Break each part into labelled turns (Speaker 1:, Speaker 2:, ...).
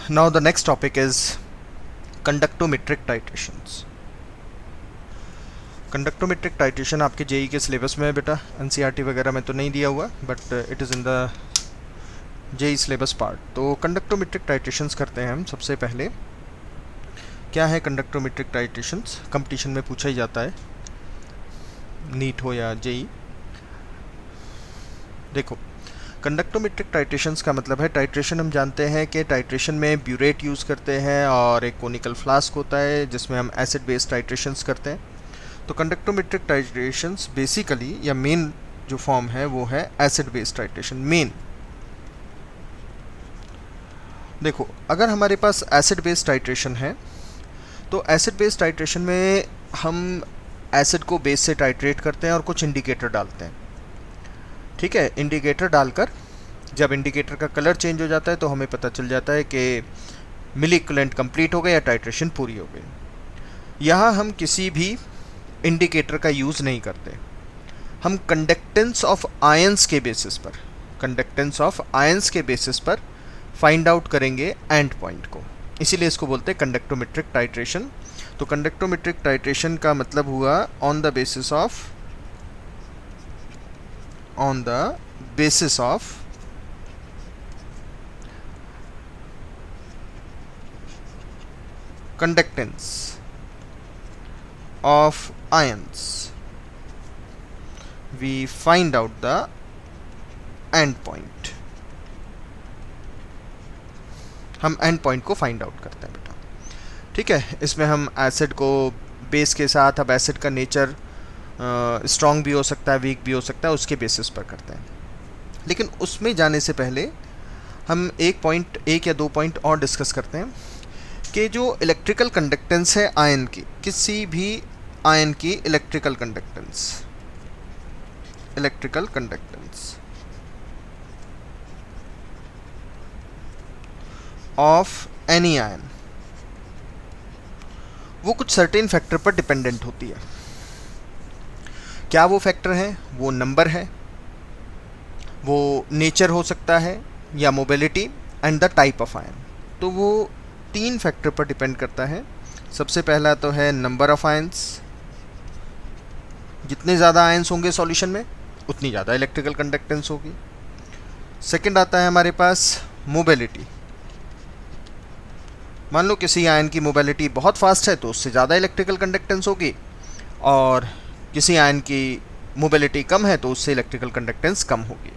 Speaker 1: Now the next topic is conductometric titrations. Conductometric titration आपके JEE के syllabus में है बेटा, एनसीईआरटी वगैरह में तो नहीं दिया हुआ, but it is in the JEE syllabus part. तो कंडक्टोमेट्रिक टाइट्रेशंस करते हैं हम। सबसे पहले क्या है कंडक्टोमेट्रिक टाइट्रेशंस, कंपटीशन में पूछा ही जाता है, नीट हो या जेई। देखो, कंडक्टोमेट्रिक टाइट्रेशंस का मतलब है, टाइट्रेशन हम जानते हैं कि टाइट्रेशन में ब्यूरेट यूज़ करते हैं और एक कोनिकल फ्लास्क होता है जिसमें हम एसिड बेस्ड टाइट्रेशंस करते हैं। तो कंडक्टोमेट्रिक टाइट्रेशंस बेसिकली या मेन जो फॉर्म है वो है एसिड बेस्ड टाइट्रेशन। मेन देखो, अगर हमारे पास एसिड बेस्ड टाइट्रेशन है तो एसिड बेस्ड टाइट्रेशन में हम एसिड को बेस से टाइट्रेट करते हैं और कुछ इंडिकेटर डालते हैं। ठीक है, इंडिकेटर डालकर जब इंडिकेटर का कलर चेंज हो जाता है तो हमें पता चल जाता है कि मिली इक्विवेलेंट कंप्लीट हो गया या टाइट्रेशन पूरी हो गई। यहाँ हम किसी भी इंडिकेटर का यूज़ नहीं करते, हम कंडक्टेंस ऑफ आयंस के बेसिस पर, कंडक्टेंस ऑफ आयंस के बेसिस पर फाइंड आउट करेंगे एंड पॉइंट को, इसीलिए इसको बोलते हैं कंडक्टोमेट्रिक टाइट्रेशन। तो कंडक्टोमेट्रिक टाइट्रेशन का मतलब हुआ on the basis of conductance of ions we find out the end point। हम एंड पॉइंट को फाइंड आउट करते हैं बेटा। ठीक है, इसमें हम एसिड को बेस के साथ, अब एसिड का नेचर स्ट्रॉन्ग भी हो सकता है, वीक भी हो सकता है, उसके बेसिस पर करते हैं। लेकिन उसमें जाने से पहले हम एक या दो पॉइंट और डिस्कस करते हैं कि जो इलेक्ट्रिकल कंडक्टेंस है आयन की, किसी भी आयन की electrical conductance of any ion, वो कुछ सर्टेन फैक्टर पर डिपेंडेंट होती है। क्या वो फैक्टर है? वो नंबर है, वो नेचर हो सकता है, या mobility and the type of ion. तो वो 3 फैक्टर पर डिपेंड करता है। सबसे पहला तो है नंबर ऑफ आयंस, जितने ज़्यादा आयंस होंगे सॉल्यूशन में उतनी ज़्यादा इलेक्ट्रिकल कंडक्टेंस होगी। सेकंड आता है हमारे पास मोबिलिटी। मान लो किसी आयन की मोबिलिटी बहुत फास्ट है तो उससे ज़्यादा इलेक्ट्रिकल कंडक्टेंस होगी, और किसी आयन की मोबिलिटी कम है तो उससे इलेक्ट्रिकल कंडक्टेंस कम होगी।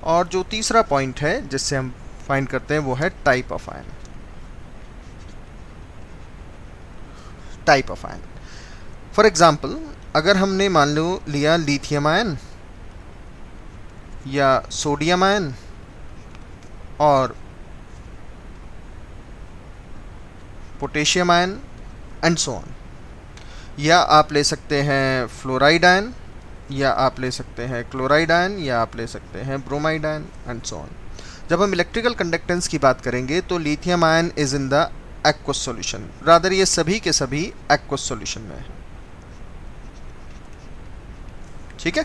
Speaker 1: और जो तीसरा पॉइंट है जिससे हम फाइंड करते हैं वो है type of ion. For example, अगर हमने मान लो लिया लिथियम आयन या सोडियम आयन और potassium ion and so on, या आप ले सकते हैं फ्लोराइड आयन, या आप ले सकते हैं क्लोराइड आयन, या आप ले सकते हैं bromide ion and so on. जब हम इलेक्ट्रिकल कंडक्टेंस की बात करेंगे तो lithium ion is in the aqueous solution, rather ये सभी के सभी एक्वस सॉल्यूशन में है। ठीक है,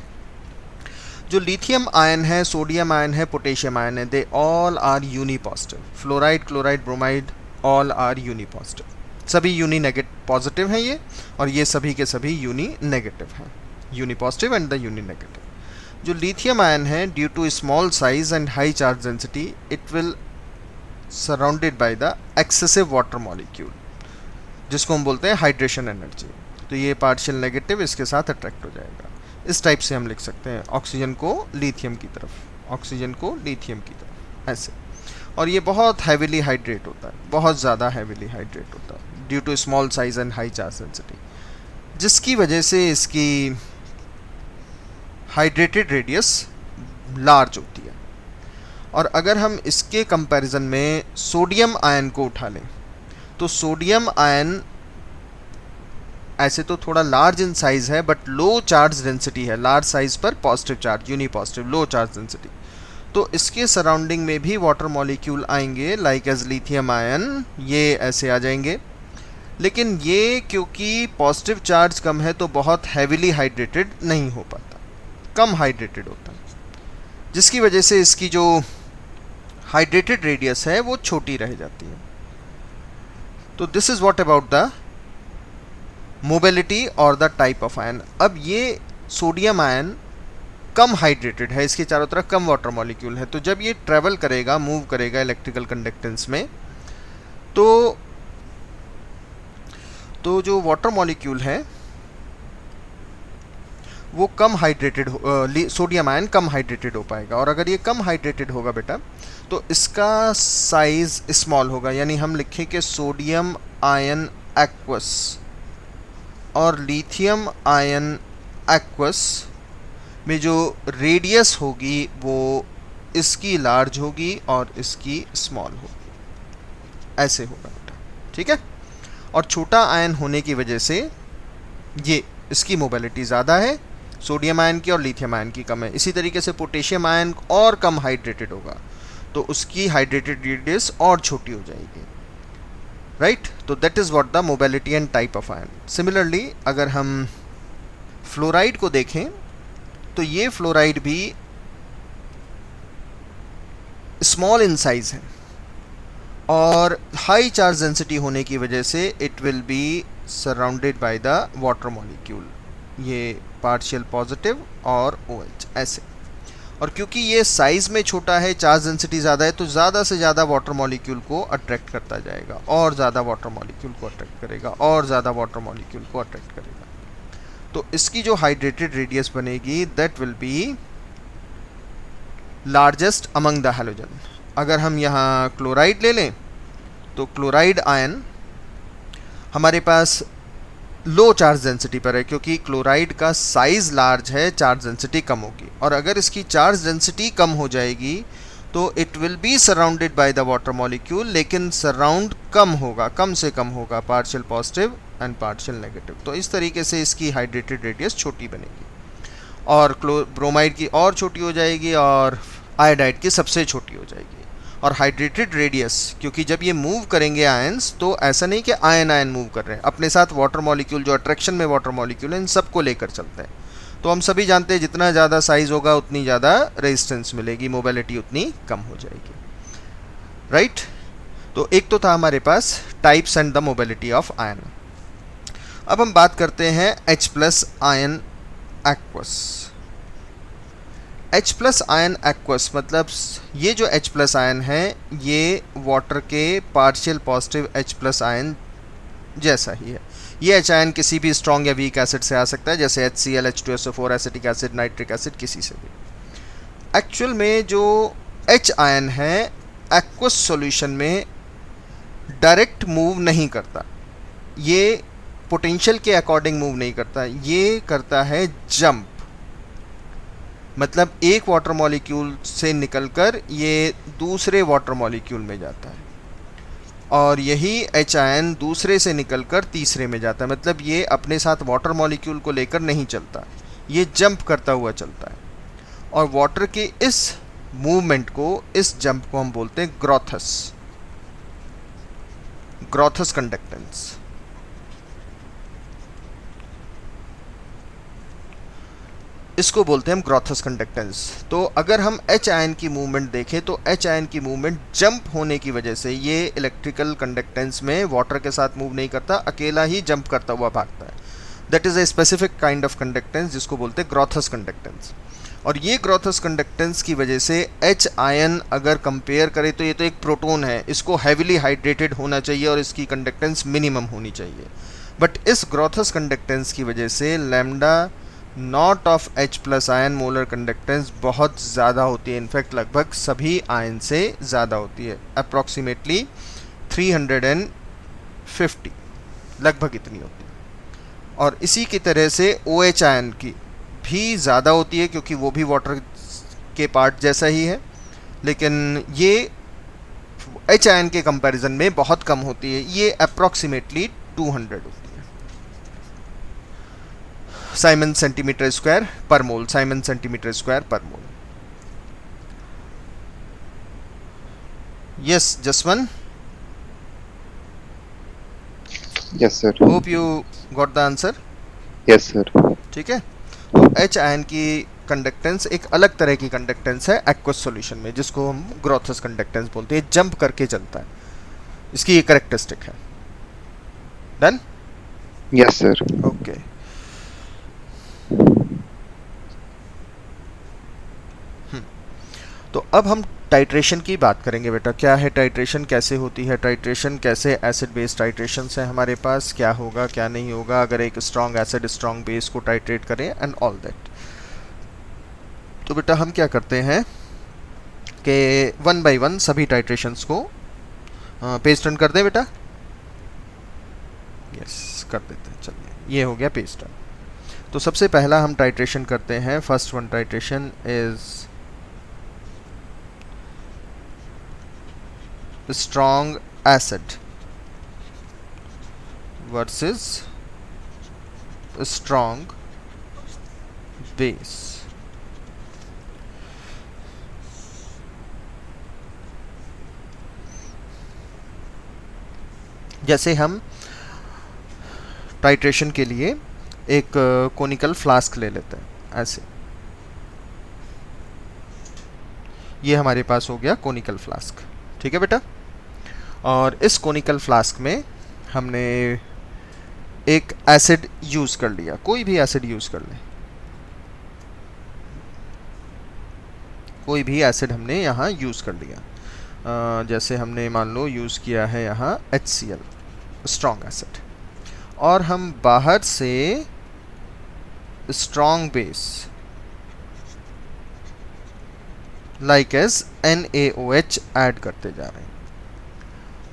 Speaker 1: जो लिथियम आयन है, सोडियम आयन है, पोटेशियम आयन है, they all are uni positive. Fluoride, chloride, bromide all are uni positive, सभी यूनी नेगेटिव पॉजिटिव हैं ये, और ये सभी के सभी यूनी नेगेटिव हैं, uni positive and the uni negative. जो लिथियम आयन है, due to small size and high charge density, it will surrounded by the excessive water molecule, जिसको हम बोलते हैं हाइड्रेशन एनर्जी। तो ये पार्शियल नेगेटिव इसके साथ अट्रैक्ट हो जाएगा। इस टाइप से हम लिख सकते हैं ऑक्सीजन को लिथियम की तरफ, ऑक्सीजन को लिथियम की तरफ, ऐसे। और ये बहुत हैविली हाइड्रेट होता है, बहुत ज़्यादा हैविली हाइड्रेट होता है due to small size and high charge density, जिसकी वजह से इसकी हाइड्रेटेड रेडियस लार्ज होती है। और अगर हम इसके कंपैरिजन में सोडियम आयन को उठा लें तो सोडियम आयन ऐसे तो थोड़ा लार्ज इन साइज है, बट लो चार्ज डेंसिटी है, लार्ज साइज पर पॉजिटिव चार्ज, यूनी पॉजिटिव, लो चार्ज डेंसिटी। तो इसके सराउंडिंग में भी वाटर मॉलिक्यूल आएंगे लाइक एज लिथियम आयन, ये ऐसे आ जाएंगे। लेकिन ये क्योंकि पॉजिटिव चार्ज कम है तो बहुत हैविली हाइड्रेटेड नहीं हो पाता, कम हाइड्रेटेड होता है, जिसकी वजह से इसकी जो हाइड्रेटेड रेडियस है वो छोटी रह जाती है। तो this is what about the mobility और द टाइप ऑफ आयन। अब ये सोडियम आयन कम हाइड्रेटेड है, इसके चारों तरफ कम वाटर मॉलिक्यूल है, तो जब ये ट्रेवल करेगा, मूव करेगा इलेक्ट्रिकल कंडक्टेंस में, तो जो वाटर मॉलिक्यूल है वो कम हाइड्रेटेड, सोडियम आयन कम हाइड्रेटेड हो पाएगा। और अगर ये कम हाइड्रेटेड होगा बेटा तो इसका साइज स्मॉल होगा, यानी हम लिखें कि सोडियम आयन एक्वस और लिथियम आयन एक्वस में जो रेडियस होगी वो इसकी लार्ज होगी और इसकी स्मॉल होगी, ऐसे होगा बेटा, ठीक है। और छोटा आयन होने की वजह से ये इसकी मोबिलिटी ज़्यादा है, सोडियम आयन की और लिथियम आयन की कम है। इसी तरीके से पोटेशियम आयन और कम हाइड्रेटेड होगा तो उसकी हाइड्रेटेड रेडियस और छोटी हो जाएगी, राइट। तो that is what the mobility and type of ion. Similarly अगर हम फ्लोराइड को देखें तो ये फ्लोराइड भी स्मॉल इन साइज है और हाई चार्ज डेंसिटी होने की वजह से it will be surrounded by the water molecule, ये पार्शियल पॉजिटिव और OH ऐसे। और क्योंकि ये साइज़ में छोटा है, चार्ज डेंसिटी ज़्यादा है, तो ज़्यादा से ज़्यादा वाटर मॉलिक्यूल को अट्रैक्ट करता जाएगा और ज़्यादा वाटर मॉलिक्यूल को अट्रैक्ट करेगा और ज़्यादा वाटर मॉलिक्यूल को अट्रैक्ट करेगा। तो इसकी जो हाइड्रेटेड रेडियस बनेगी that will be largest among the halogen. अगर हम यहाँ क्लोराइड ले लें तो क्लोराइड आयन हमारे पास लो चार्ज डेंसिटी पर है, क्योंकि क्लोराइड का साइज़ लार्ज है, चार्ज डेंसिटी कम होगी। और अगर इसकी चार्ज डेंसिटी कम हो जाएगी तो it will be surrounded by the water molecule, लेकिन सराउंड कम होगा, कम से कम होगा, partial positive and partial negative. तो इस तरीके से इसकी हाइड्रेटेड रेडियस छोटी बनेगी और ब्रोमाइड की और छोटी हो जाएगी और आयोडाइड की सबसे छोटी हो जाएगी। और हाइड्रेटेड रेडियस, क्योंकि जब ये मूव करेंगे आयंस, तो ऐसा नहीं कि आयन आयन मूव कर रहे हैं, अपने साथ वाटर मॉलिक्यूल, जो अट्रैक्शन में वाटर मॉलिक्यूल है, इन सबको लेकर चलते हैं। तो हम सभी जानते हैं जितना ज़्यादा साइज़ होगा उतनी ज़्यादा रेजिस्टेंस मिलेगी, मोबिलिटी उतनी कम हो जाएगी, राइट। तो एक तो था हमारे पास types and the mobility of ion. अब हम बात करते हैं H+ ion aqueous. H+ ion aqueous मतलब ये जो H+ आयन है ये वाटर के पार्शियल पॉजिटिव H+ आयन जैसा ही है। ये H आयन किसी भी स्ट्रॉन्ग या वीक एसिड से आ सकता है, जैसे HCl, H2SO4, acetic acid, nitric acid, किसी से भी। एक्चुअल में जो H आयन है एक्वस सॉल्यूशन में डायरेक्ट मूव नहीं करता, ये पोटेंशियल के अकॉर्डिंग मूव नहीं करता, ये करता है जंप। मतलब एक वाटर मॉलिक्यूल से निकलकर ये दूसरे वाटर मॉलिक्यूल में जाता है और यही H आयन दूसरे से निकलकर तीसरे में जाता है। मतलब ये अपने साथ वाटर मॉलिक्यूल को लेकर नहीं चलता, ये जंप करता हुआ चलता है। और वाटर के इस मूवमेंट को, इस जंप को हम बोलते हैं ग्रोथस कंडक्टेंस। इसको बोलते हैं हम ग्रोथस कंडक्टेंस। तो अगर हम H आयन की मूवमेंट देखें तो H आयन की मूवमेंट जंप होने की वजह से ये इलेक्ट्रिकल कंडक्टेंस में वाटर के साथ मूव नहीं करता, अकेला ही जंप करता हुआ भागता है। That is a specific kind of conductance जिसको बोलते हैं ग्रोथस कंडक्टेंस। और ये ग्रोथस कंडक्टेंस की वजह से H आयन अगर कंपेयर करें तो ये तो एक प्रोटॉन है, इसको हैविली हाइड्रेटेड होना चाहिए और इसकी कंडक्टेंस मिनिमम होनी चाहिए। बट इस ग्रोथस कंडक्टेंस की वजह से lambda naught of H+ ion molar conductance बहुत ज़्यादा होती है, इनफैक्ट लगभग सभी आयन से ज़्यादा होती है, अप्रॉक्सीमेटली 350, लगभग इतनी होती है। और इसी की तरह से OH आयन की भी ज़्यादा होती है, क्योंकि वो भी वाटर के पार्ट जैसा ही है, लेकिन ये H आयन के कंपैरिजन में बहुत कम होती है, ये अप्रॉक्सीमेटली 200 होती है। साइमन सेंटीमीटर स्क्वायर पर मोल, साइमन सेंटीमीटर स्क्वायर पर mole. Yes Jaswan,
Speaker 2: yes sir,
Speaker 1: hope you got the answer.
Speaker 2: Yes sir,
Speaker 1: ठीक है। तो H आयन की कंडक्टेंस एक अलग तरह की कंडक्टेंस है एक्वस सॉल्यूशन में, जिसको हम ग्रोथस कंडक्टेंस बोलते हैं, जंप करके चलता है, इसकी ये करेक्टरिस्टिक है। डन?
Speaker 2: Yes, sir.
Speaker 1: ओके। तो अब हम टाइट्रेशन की बात करेंगे बेटा। क्या है टाइट्रेशन, कैसे होती है टाइट्रेशन, कैसे एसिड बेस टाइट्रेशन है हमारे पास, क्या होगा क्या नहीं होगा अगर एक स्ट्रॉन्ग एसिड स्ट्रॉन्ग बेस को टाइट्रेट करें एंड ऑल दैट। तो बेटा हम क्या करते हैं कि वन बाय वन सभी टाइट्रेशंस को पेस्ट रन कर दें बेटा। यस कर देते हैं, चलिए ये हो गया पेस्ट रन। तो सबसे पहला हम टाइट्रेशन करते हैं, first one titration is strong acid versus strong base। जैसे हम टाइट्रेशन के लिए एक कोनिकल फ्लास्क ले लेते हैं ऐसे, ये हमारे पास हो गया कोनिकल फ्लास्क, ठीक है बेटा। और इस कोनिकल फ्लास्क में हमने एक एसिड यूज कर लिया, कोई भी एसिड यूज कर लें, कोई भी एसिड हमने यहाँ यूज कर लिया। जैसे हमने मान लो यूज किया है यहाँ HCl स्ट्रॉन्ग एसिड, और हम बाहर से strong base like as NaOH add करते जा रहे हैं।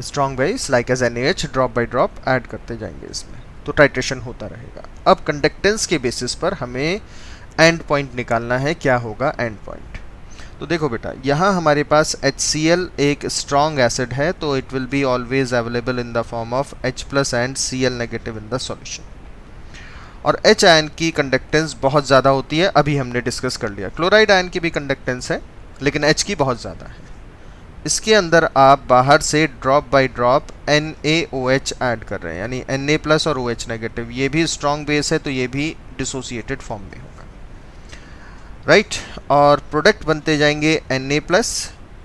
Speaker 1: Strong base like as NaH drop by drop add करते जाएंगे इसमें, तो टाइट्रेशन होता रहेगा। अब कंडक्टेंस के बेसिस पर हमें एंड पॉइंट निकालना है, क्या होगा एंड पॉइंट। तो देखो बेटा यहाँ हमारे पास HCl एक स्ट्रॉन्ग एसिड है, तो it will be always available in the form of H+ and Cl negative in the solution. और H आयन की कंडक्टेंस बहुत ज़्यादा होती है, अभी हमने डिस्कस कर लिया। क्लोराइड आयन की भी कंडक्टेंस है लेकिन H की बहुत ज़्यादा है। इसके अंदर आप बाहर से drop by drop NaOH add कर रहे हैं, यानी Na+ और OH नेगेटिव, ये भी स्ट्रॉन्ग बेस है तो ये भी डिसोसिएटेड फॉर्म में होगा, राइट। और प्रोडक्ट बनते जाएंगे Na+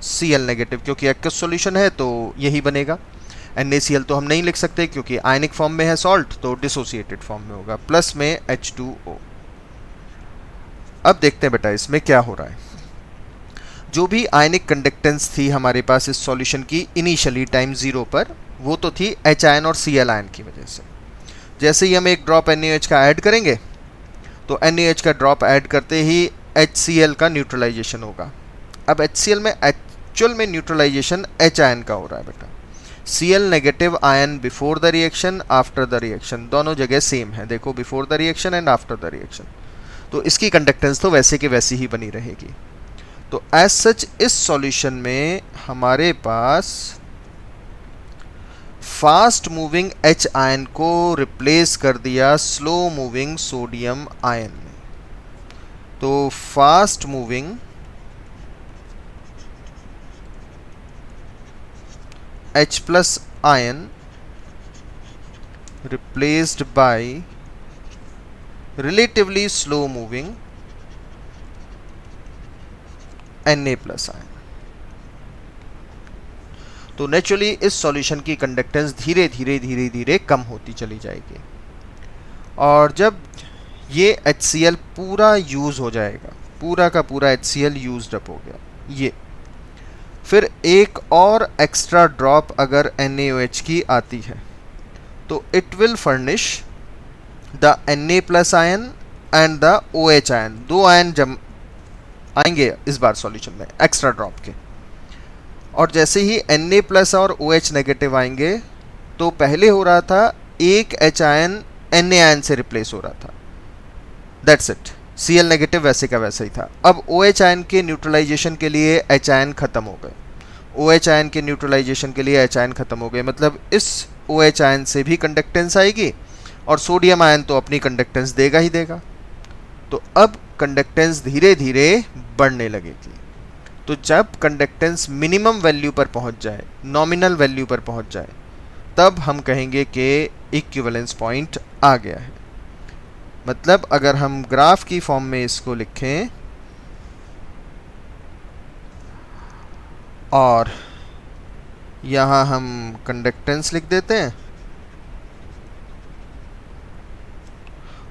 Speaker 1: Cl नेगेटिव, क्योंकि एक्वस सॉल्यूशन है तो यही बनेगा। NaCl तो हम नहीं लिख सकते क्योंकि आयनिक फॉर्म में है सॉल्ट, तो डिसोसिएटेड फॉर्म में होगा, प्लस में H2O। अब देखते हैं बेटा इसमें क्या हो रहा है। जो भी आयनिक कंडक्टेंस थी हमारे पास इस सॉल्यूशन की इनिशियली टाइम 0 पर, वो तो थी H आयन और Cl आयन की वजह से। जैसे ही हम एक ड्रॉप NaOH का ऐड करेंगे तो NaOH का ड्रॉप ऐड करते ही HCl का न्यूट्रलाइजेशन होगा। अब HCl में एक्चुअल में न्यूट्रलाइजेशन H आयन का हो रहा है बेटा। Cl negative ion before the reaction, after the reaction, दोनों जगह सेम है, देखो before the reaction and after the reaction, तो इसकी कंडक्टेंस तो वैसे की वैसी ही बनी रहेगी। तो एज सच इस सॉल्यूशन में हमारे पास फास्ट मूविंग H आयन को रिप्लेस कर दिया स्लो मूविंग सोडियम आयन में। तो fast moving H+ ion replaced by relatively slow moving Na+ ion. तो नेचुरली इस सॉल्यूशन की कंडक्टेंस धीरे धीरे कम होती चली जाएगी, और जब ये HCl पूरा यूज हो जाएगा, पूरा का पूरा HCl यूज्ड अप हो गया, ये फिर एक और एक्स्ट्रा ड्रॉप अगर NaOH की आती है तो it will furnish the Na+ ion and the OH ion, दो आयन जम आएंगे इस बार सॉल्यूशन में एक्स्ट्रा ड्रॉप के। और जैसे ही Na+ और OH नेगेटिव आएंगे तो पहले हो रहा था एक H आयन Na आयन से रिप्लेस हो रहा था, दैट्स इट। Cl नेगेटिव वैसे का वैसा ही था। अब OH आयन के न्यूट्रलाइजेशन के लिए H आयन खत्म हो गए, OH आयन के न्यूट्रलाइजेशन के लिए H आयन खत्म हो गए, मतलब इस OH आयन से भी कंडक्टेंस आएगी और सोडियम आयन तो अपनी कंडक्टेंस देगा ही देगा। तो अब कंडक्टेंस धीरे धीरे बढ़ने लगेगी। तो जब कंडक्टेंस मिनिमम वैल्यू पर पहुंच जाए, नॉमिनल वैल्यू पर पहुंच जाए, तब हम कहेंगे कि इक्विवेलेंस पॉइंट आ गया है। मतलब अगर हम ग्राफ की फॉर्म में इसको लिखें और यहाँ हम कंडक्टेंस लिख देते हैं,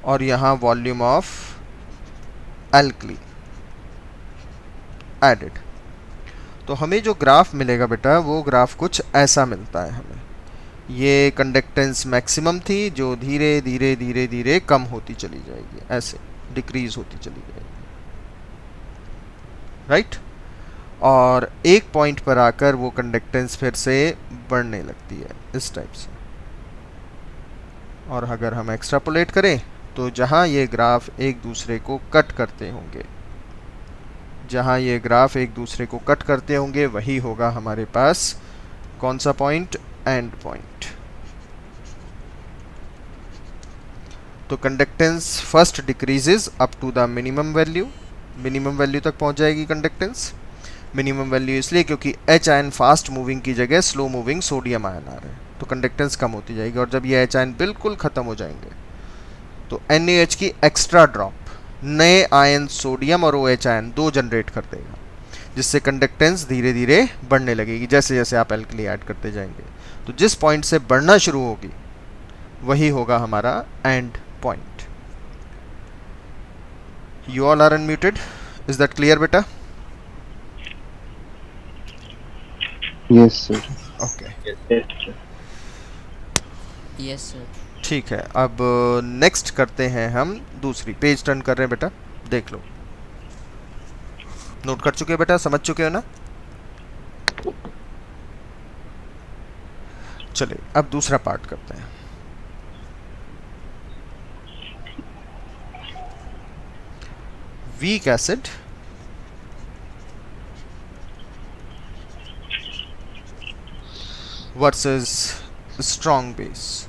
Speaker 1: और यहाँ वॉल्यूम ऑफ एल्कली एडेड। तो हमें जो ग्राफ मिलेगा बेटा वो ग्राफ कुछ ऐसा मिलता है हमें। ये कंडक्टेंस मैक्सिमम थी जो धीरे धीरे धीरे धीरे कम होती चली जाएगी, ऐसे डिक्रीज होती चली जाएगी, राइट। और एक पॉइंट पर आकर वो कंडक्टेंस फिर से बढ़ने लगती है इस टाइप से। और अगर हम एक्सट्रापोलेट करें तो जहाँ ये ग्राफ एक दूसरे को कट करते होंगे, जहाँ ये ग्राफ एक दूसरे को कट करते होंगे वही होगा हमारे पास कौन सा पॉइंट, एंड पॉइंट। तो conductance first decreases up to the minimum value, minimum value तक पहुंच जाएगी कंडक्टेंस। मिनिमम वैल्यू इसलिए क्योंकि एच आयन फास्ट मूविंग की जगह स्लो मूविंग सोडियम आयन आ रहे हैं, तो कंडक्टेंस कम होती जाएगी। और जब ये एच आयन बिल्कुल ख़त्म हो जाएंगे तो NaOH की एक्स्ट्रा ड्रॉप नए आयन सोडियम और OH आयन दो जनरेट कर देगा, जिससे कंडक्टेंस धीरे धीरे बढ़ने लगेगी जैसे जैसे आप एल्कली ऐड करते जाएंगे। तो जिस पॉइंट से बढ़ना शुरू होगी वही होगा हमारा end point. You all are unmuted, is that clear बेटा?
Speaker 2: Yes, sir.
Speaker 1: Okay,
Speaker 3: yes sir.
Speaker 1: ठीक है। अब नेक्स्ट करते हैं हम दूसरी, पेज टर्न कर रहे हैं बेटा, देख लो। नोट कर चुके हो बेटा, समझ चुके हो ना? चलिए अब दूसरा पार्ट करते हैं। Weak acid versus strong base,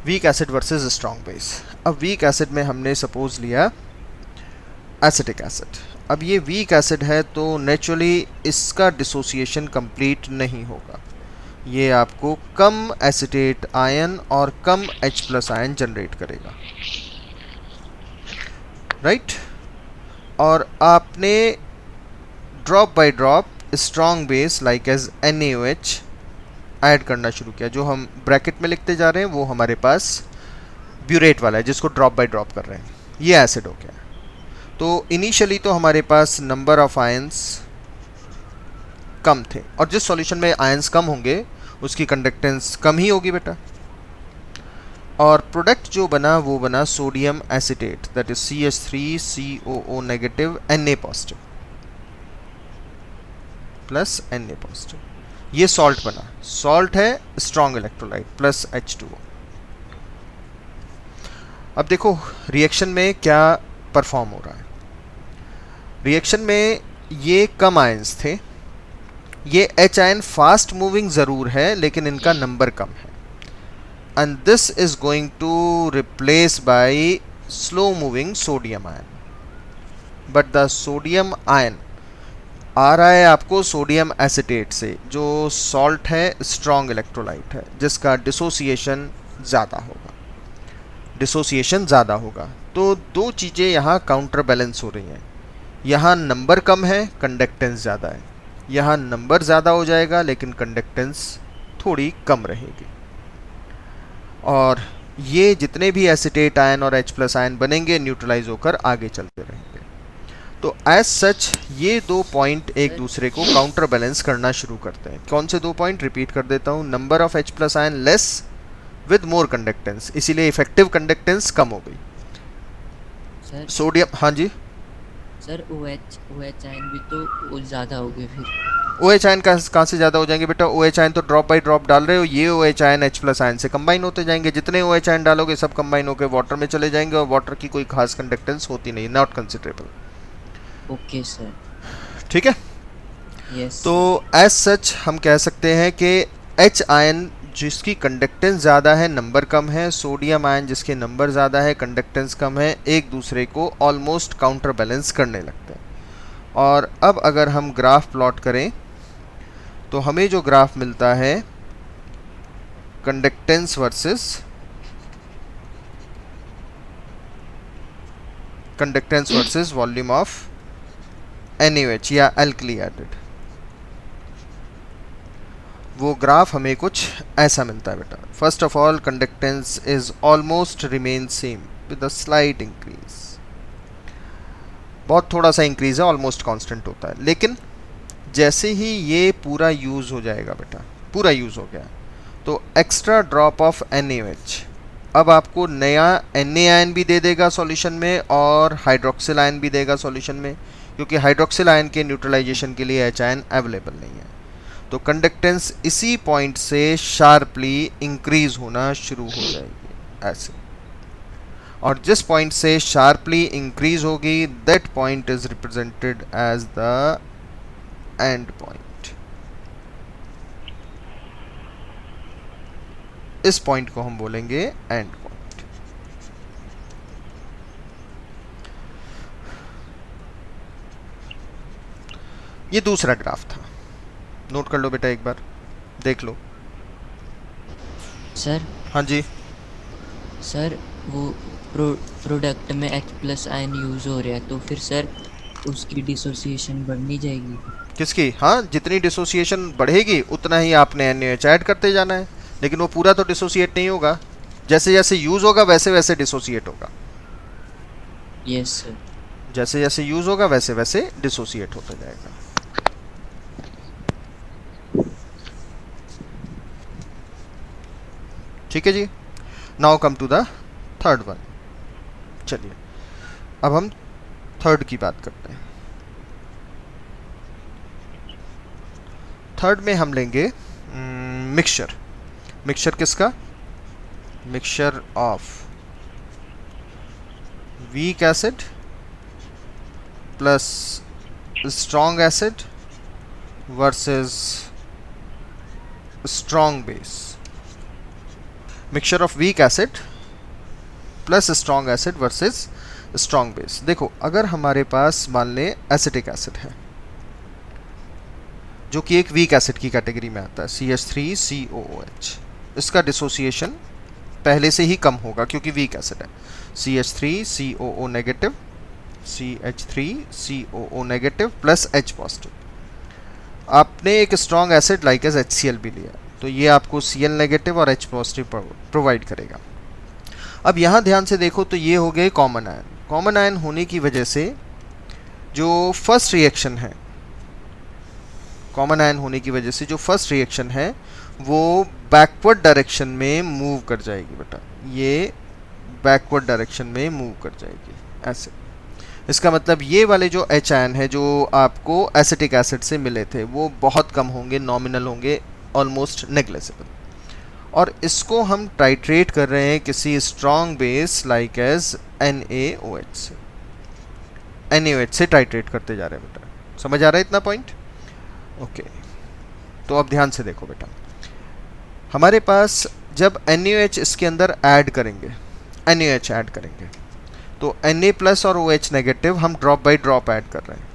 Speaker 1: weak acid versus strong base. अब वीक एसिड में हमने सपोज लिया एसिटिक एसिड। अब ये वीक एसिड है तो नेचुरली इसका डिसोसिएशन कंप्लीट नहीं होगा, ये आपको कम एसिटेट आयन और कम H+ आयन जनरेट करेगा, राइट। और आपने drop by drop strong base like as NaOH add करना शुरू किया। जो हम ब्रैकेट में लिखते जा रहे हैं वो हमारे पास ब्यूरेट वाला है जिसको ड्रॉप बाय ड्रॉप कर रहे हैं, ये एसिड हो गया। तो इनिशियली तो हमारे पास नंबर ऑफ आयंस कम थे, और जिस सॉल्यूशन में आयंस कम होंगे उसकी कंडक्टेंस कम ही होगी बेटा। और प्रोडक्ट जो बना वो बना sodium acetate, that is CH3COO negative Na positive plus Na positive. ये सॉल्ट बना, सॉल्ट है स्ट्रॉन्ग इलेक्ट्रोलाइट प्लस H2O। अब देखो रिएक्शन में क्या परफॉर्म हो रहा है। रिएक्शन में ये कम आयंस थे, ये H आयन फास्ट मूविंग ज़रूर है लेकिन इनका नंबर कम है, and this is going to replace by slow moving sodium ion. But the sodium ion आ रहा है आपको सोडियम एसिटेट से, जो सॉल्ट है, स्ट्रॉन्ग इलेक्ट्रोलाइट है, जिसका डिसोसिएशन ज़्यादा होगा, डिसोसिएशन ज़्यादा होगा। तो दो चीज़ें यहाँ काउंटर बैलेंस हो रही हैं। यहाँ नंबर कम है, कंडक्टेंस ज़्यादा है। यहाँ नंबर ज़्यादा हो जाएगा लेकिन कंडक्टेंस थोड़ी कम रहेगी। और ये जितने भी एसिटेट आयन और H+ आयन बनेंगे न्यूट्रलाइज होकर आगे चलते रहेंगे। तो एज सच ये दो पॉइंट एक दूसरे को काउंटर बैलेंस करना शुरू करते हैं। कौन से दो पॉइंट? रिपीट कर देता हूँ, number of H+ ion less with more conductance, इसीलिए इफेक्टिव कंडक्टेंस कम हो गई।
Speaker 3: सर
Speaker 1: सोडियम, हाँ जी
Speaker 3: सर OH आयन भी तो ज़्यादा हो गए फिर।
Speaker 1: OH आयन कहाँ से ज़्यादा हो जाएंगे बेटा? OH आयन तो ड्रॉप बाय ड्रॉप डाल रहे हो, ये OH आयन H+ आयन से कंबाइन होते जाएंगे। जितने OH आयन डालोगे सब कंबाइन होकर वाटर में चले जाएंगे, और वाटर की कोई खास कंडक्टेंस होती नहीं, नॉट कंसिडरेबल।
Speaker 3: ओके सर,
Speaker 1: ठीक है।
Speaker 3: यस।
Speaker 1: तो एज सच हम कह सकते हैं कि H आयन जिसकी कंडक्टेंस ज़्यादा है नंबर कम है, सोडियम आयन जिसके नंबर ज़्यादा है कंडक्टेंस कम है, एक दूसरे को ऑलमोस्ट काउंटर बैलेंस करने लगते हैं। और अब अगर हम ग्राफ प्लॉट करें तो हमें जो ग्राफ मिलता है conductance versus volume of NaOH या एल्कली एडेड। वो ग्राफ हमें कुछ ऐसा मिलता है बेटा। First of all conductance is almost remain same with a slight increase, बहुत थोड़ा सा इंक्रीज है, ऑलमोस्ट कांस्टेंट होता है। लेकिन जैसे ही ये पूरा यूज़ हो जाएगा बेटा, पूरा यूज़ हो गया, तो एक्स्ट्रा ड्रॉप ऑफ NaOH अब आपको नया Na आयन भी दे देगा सॉल्यूशन में और हाइड्रोक्सिल आयन भी देगा सॉल्यूशन में, क्योंकि हाइड्रोक्सिल आयन के न्यूट्रलाइजेशन के लिए H आयन अवेलेबल नहीं है। तो कंडक्टेंस इसी पॉइंट से शार्पली इंक्रीज होना शुरू हो जाएगी ऐसे, और जिस पॉइंट से शार्पली इंक्रीज होगी that point is represented as the end point. इस पॉइंट को हम बोलेंगे एंड पॉइंट। ये दूसरा ग्राफ था, नोट कर लो बेटा, एक बार देख लो।
Speaker 3: सर
Speaker 1: हाँ जी,
Speaker 3: सर वो प्रोडक्ट में H+ आयन यूज़ हो रहा है, तो फिर सर उसकी डिसोसिएशन बढ़नी जाएगी।
Speaker 1: किसकी? हाँ, जितनी डिसोसिएशन बढ़ेगी उतना ही आपने NaOH ऐड करते जाना है, लेकिन वो पूरा तो डिसोसिएट नहीं होगा, जैसे जैसे यूज़ होगा वैसे वैसे डिसोसिएट होगा।
Speaker 3: Yes sir.
Speaker 1: जैसे जैसे यूज़ होगा वैसे वैसे डिसोसिएट होता जाएगा। ठीक है जी। Now come to the third one. चलिए अब हम थर्ड की बात करते हैं। थर्ड में हम लेंगे मिक्सचर। मिक्सचर किसका? Mixture of weak acid plus strong acid versus strong base. Mixture of weak acid plus strong acid versus strong base. देखो, अगर हमारे पास मान लें एसिटिक एसिड है जो कि एक वीक एसिड की कैटेगरी में आता है, CH3COOH, इसका डिसोसिएशन पहले से ही कम होगा क्योंकि वीक एसिड है। CH3COO negative, CH3COO negative plus H positive. आपने एक strong acid like as HCl भी लिया, तो ये आपको Cl नेगेटिव और H पॉजिटिव प्रोवाइड करेगा। अब यहाँ ध्यान से देखो तो ये हो गए कॉमन आयन। कॉमन आयन होने की वजह से जो फर्स्ट रिएक्शन है, कॉमन आयन होने की वजह से जो फर्स्ट रिएक्शन है वो बैकवर्ड डायरेक्शन में मूव कर जाएगी बेटा। ये बैकवर्ड डायरेक्शन में मूव कर जाएगी ऐसे। इसका मतलब ये वाले जो H आयन है जो आपको एसिटिक एसिड से मिले थे वो बहुत कम होंगे, नॉमिनल होंगे, ऑलमोस्ट नेग्लिजिबल। और इसको हम टाइट्रेट कर रहे हैं किसी strong base like as NaOH से। NaOH से टाइट्रेट करते जा रहे हैं बेटा। समझ आ रहा है इतना पॉइंट? ओके, तो अब ध्यान से देखो बेटा, हमारे पास जब NaOH इसके अंदर ऐड करेंगे, NaOH ऐड करेंगे, तो Na+ और OH नेगेटिव हम ड्रॉप बाय ड्रॉप ऐड कर रहे हैं।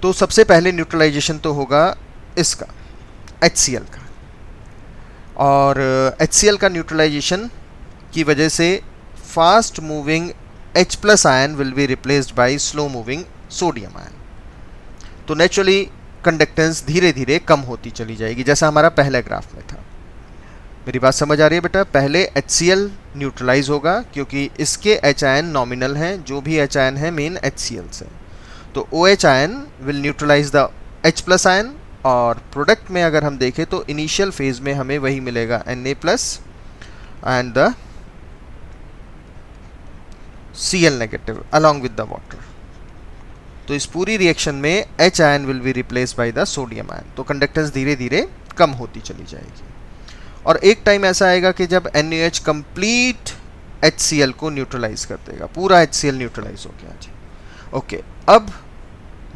Speaker 1: तो सबसे पहले न्यूट्रलाइजेशन तो होगा इसका HCl का, और HCl का न्यूट्रलाइजेशन की वजह से fast moving H+ ion will be replaced by slow moving sodium ion. तो नेचुरली कंडक्टेंस धीरे धीरे कम होती चली जाएगी, जैसा हमारा पहले ग्राफ में था। मेरी बात समझ आ रही है बेटा? पहले HCl न्यूट्रलाइज होगा क्योंकि इसके H आयन नॉमिनल हैं, जो भी H आयन है मेन HCl से। तो OH ion will neutralize the H+ ion, और प्रोडक्ट में अगर हम देखें तो इनिशियल फेज में हमें वही मिलेगा Na+ and the Cl negative along with the water. तो इस पूरी रिएक्शन में H ion will be replaced by the sodium ion. तो कंडक्टेंस धीरे धीरे कम होती चली जाएगी, और एक टाइम ऐसा आएगा कि जब NaOH कंप्लीट HCl को न्यूट्रलाइज कर देगा, पूरा HCl न्यूट्रलाइज हो गया जी। ओके, अब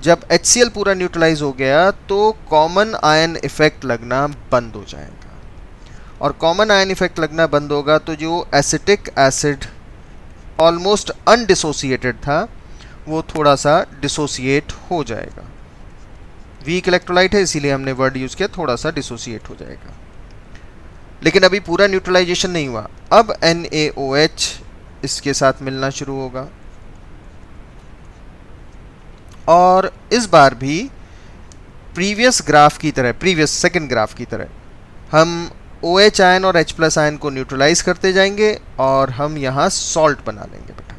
Speaker 1: जब HCl पूरा न्यूट्रलाइज हो गया तो कॉमन आयन इफेक्ट लगना बंद हो जाएगा, और कॉमन आयन इफेक्ट लगना बंद होगा तो जो एसिटिक एसिड ऑलमोस्ट अनडिसोसिएटेड था वो थोड़ा सा डिसोसिएट हो जाएगा। वीक इलेक्ट्रोलाइट है इसीलिए हमने वर्ड यूज़ किया, थोड़ा सा डिसोसिएट हो जाएगा, लेकिन अभी पूरा न्यूट्रलाइजेशन नहीं हुआ। अब NaOH इसके साथ मिलना शुरू होगा, और इस बार भी प्रीवियस ग्राफ की तरह, प्रीवियस सेकंड ग्राफ की तरह हम OH आयन और H प्लस आयन को न्यूट्रलाइज करते जाएंगे और हम यहाँ सॉल्ट बना लेंगे बेटा।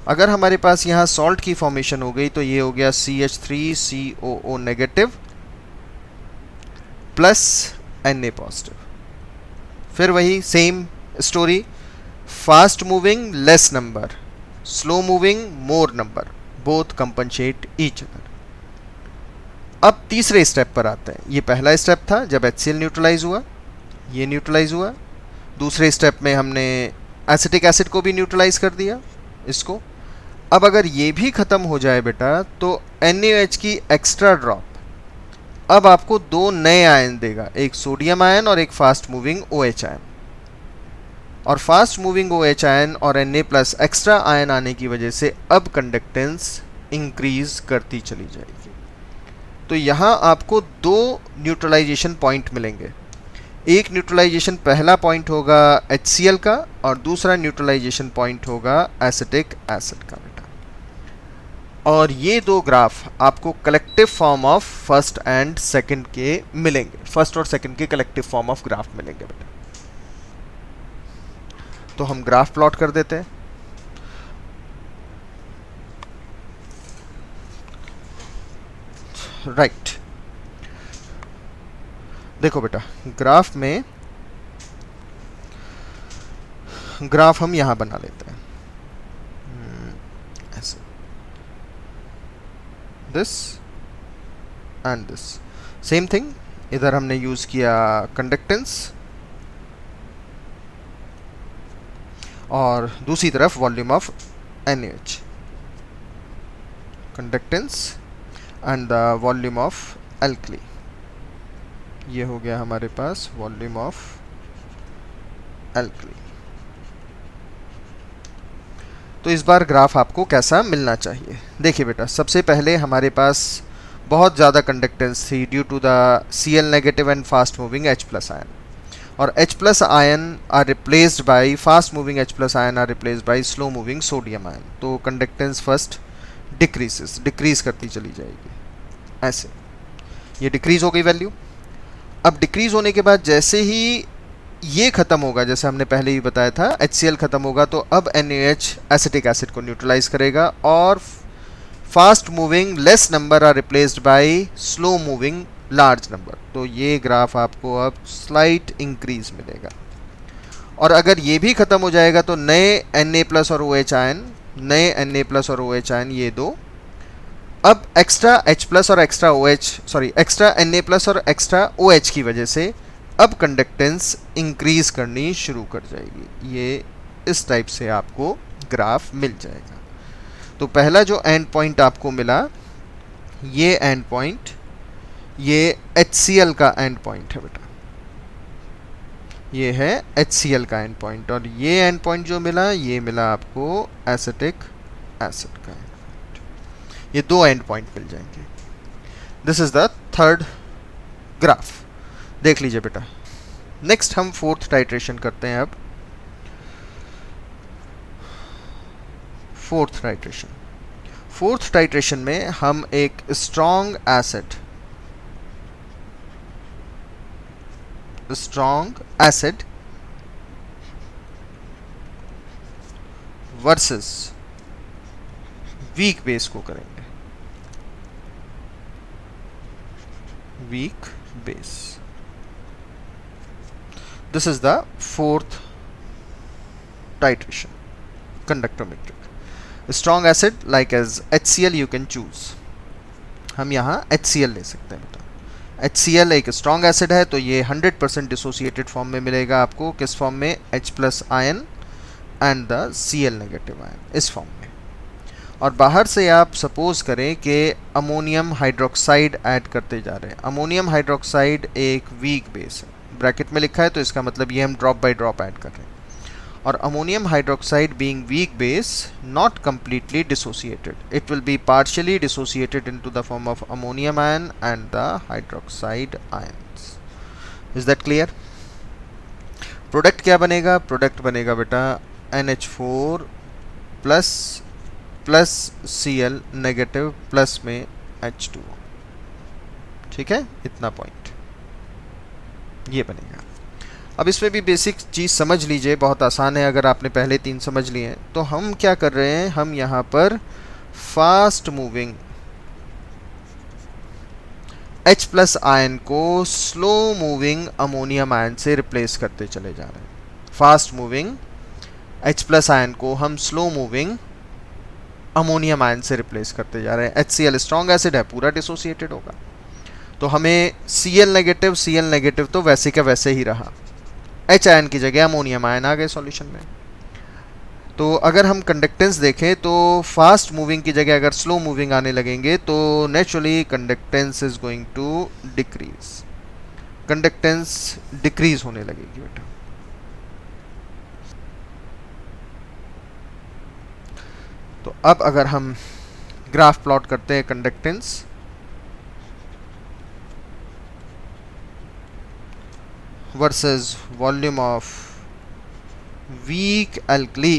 Speaker 1: अगर हमारे पास यहाँ सॉल्ट की फॉर्मेशन हो गई तो ये हो गया CH3COO negative plus Na positive. फिर वही same story, fast moving less number, slow moving more number, both compensate each other. अब तीसरे स्टेप पर आते हैं। ये पहला स्टेप था जब HCl न्यूट्रलाइज हुआ, ये न्यूट्रलाइज हुआ। दूसरे स्टेप में हमने एसिटिक एसिड को भी न्यूट्रलाइज कर दिया इसको। अब अगर ये भी ख़त्म हो जाए बेटा तो NaOH की एक्स्ट्रा ड्रॉप अब आपको दो नए आयन देगा, एक सोडियम आयन और एक फास्ट मूविंग OH आयन। और फास्ट मूविंग OH आयन और Na प्लस एक्स्ट्रा आयन आने की वजह से अब कंडक्टेंस इंक्रीज करती चली जाएगी। तो यहाँ आपको दो न्यूट्रलाइजेशन पॉइंट मिलेंगे। एक न्यूट्रलाइजेशन पहला पॉइंट होगा HCl का और दूसरा न्यूट्रलाइजेशन पॉइंट होगा एसिटिक एसिड का बेटा। और ये दो ग्राफ आपको collective form of first and second के मिलेंगे, फर्स्ट और सेकंड के कलेक्टिव फॉर्म ऑफ ग्राफ मिलेंगे बेटा। तो हम ग्राफ प्लॉट कर देते हैं। राइट, देखो बेटा ग्राफ में, ग्राफ हम यहां बना लेते हैं ऐसे, this and this same thing. इधर हमने यूज किया कंडक्टेंस और दूसरी तरफ volume of NaOH, conductance and the volume of alkali. ये हो गया हमारे पास वॉल्यूम ऑफ एल्कली। तो इस बार ग्राफ आपको कैसा मिलना चाहिए? देखिए बेटा, सबसे पहले हमारे पास बहुत ज़्यादा कंडक्टेंस थी due to the Cl negative and fast moving H plus ion, और H plus ion are replaced by fast moving H plus ion are replaced by slow moving sodium ion. तो कंडक्टेंस फर्स्ट डिक्रीज करती चली जाएगी ऐसे। ये decrease हो गई value. अब डिक्रीज होने के बाद जैसे ही ये ख़त्म होगा, जैसे हमने पहले ही बताया था, HCl ख़त्म होगा तो अब NaOH एसिटिक एसिड को न्यूट्रलाइज करेगा और fast moving less number are replaced by slow moving large number. तो ये ग्राफ आपको अब स्लाइट इंक्रीज मिलेगा। और अगर ये भी ख़त्म हो जाएगा तो नए Na प्लस और OH आयन, नए Na प्लस और OH आयन ये दो अब एक्स्ट्रा H प्लस और extra OH, sorry extra Na plus और एक्स्ट्रा OH की वजह से अब कंडक्टेंस इंक्रीज करनी शुरू कर जाएगी। ये इस टाइप से आपको ग्राफ मिल जाएगा। तो पहला जो एंड पॉइंट आपको मिला, ये एंड पॉइंट, ये HCl का एंड पॉइंट है बेटा, ये है HCl का एंड पॉइंट। और ये एंड पॉइंट जो मिला, ये मिला आपको एसिटिक एसिड का एंड पॉइंट। ये दो एंड पॉइंट मिल जाएंगे। This is the third graph. देख लीजिए बेटा। नेक्स्ट हम फोर्थ टाइट्रेशन करते हैं। अब फोर्थ टाइट्रेशन में हम एक strong acid versus weak base को करेंगे। Weak base, this is the fourth titration, conductometric। strong acid like as HCl you can choose। हम यहाँ HCl ले सकते हैं बेटा। HCl एक strong acid है तो ये 100% डिसोसिएटेड फॉर्म में मिलेगा आपको। किस फॉर्म में? H plus ion and the Cl negative ion, इस फॉर्म में। और बाहर से आप सपोज करें कि अमोनियम हाइड्रोक्साइड ऐड करते जा रहे हैं। अमोनियम हाइड्रोक्साइड एक वीक बेस है, ब्रैकेट में लिखा है तो इसका मतलब ये हम ड्रॉप बाय ड्रॉप ऐड कर रहे हैं। और ammonium hydroxide being weak base not completely dissociated, it will be partially dissociated into the form of ammonium ion and the hydroxide ions। is that clear? Product क्या बनेगा? Product बनेगा बेटा NH4 plus Cl negative plus में H2O। ठीक है, इतना point ये बनेगा। अब इसमें भी बेसिक चीज़ समझ लीजिए, बहुत आसान है अगर आपने पहले 3 समझ लिए हैं। तो हम क्या कर रहे हैं, हम यहाँ पर fast moving H plus ion को स्लो मूविंग अमोनियम आयन से रिप्लेस करते चले जा रहे हैं। Fast moving H plus ion को हम स्लो मूविंग अमोनियम आयन से रिप्लेस करते जा रहे हैं। HCl स्ट्रॉन्ग एसिड है, पूरा डिसोसिएटेड होगा, तो हमें Cl नेगेटिव तो वैसे का वैसे ही रहा, H आयन की जगह अमोनियम आयन आ गए सॉल्यूशन में। तो अगर हम कंडक्टेंस देखें तो फास्ट मूविंग की जगह अगर स्लो मूविंग आने लगेंगे तो naturally conductance is going to decrease, conductance decrease होने लगेगी बेटा। तो अब अगर हम ग्राफ प्लॉट करते हैं conductance, versus volume of weak alkali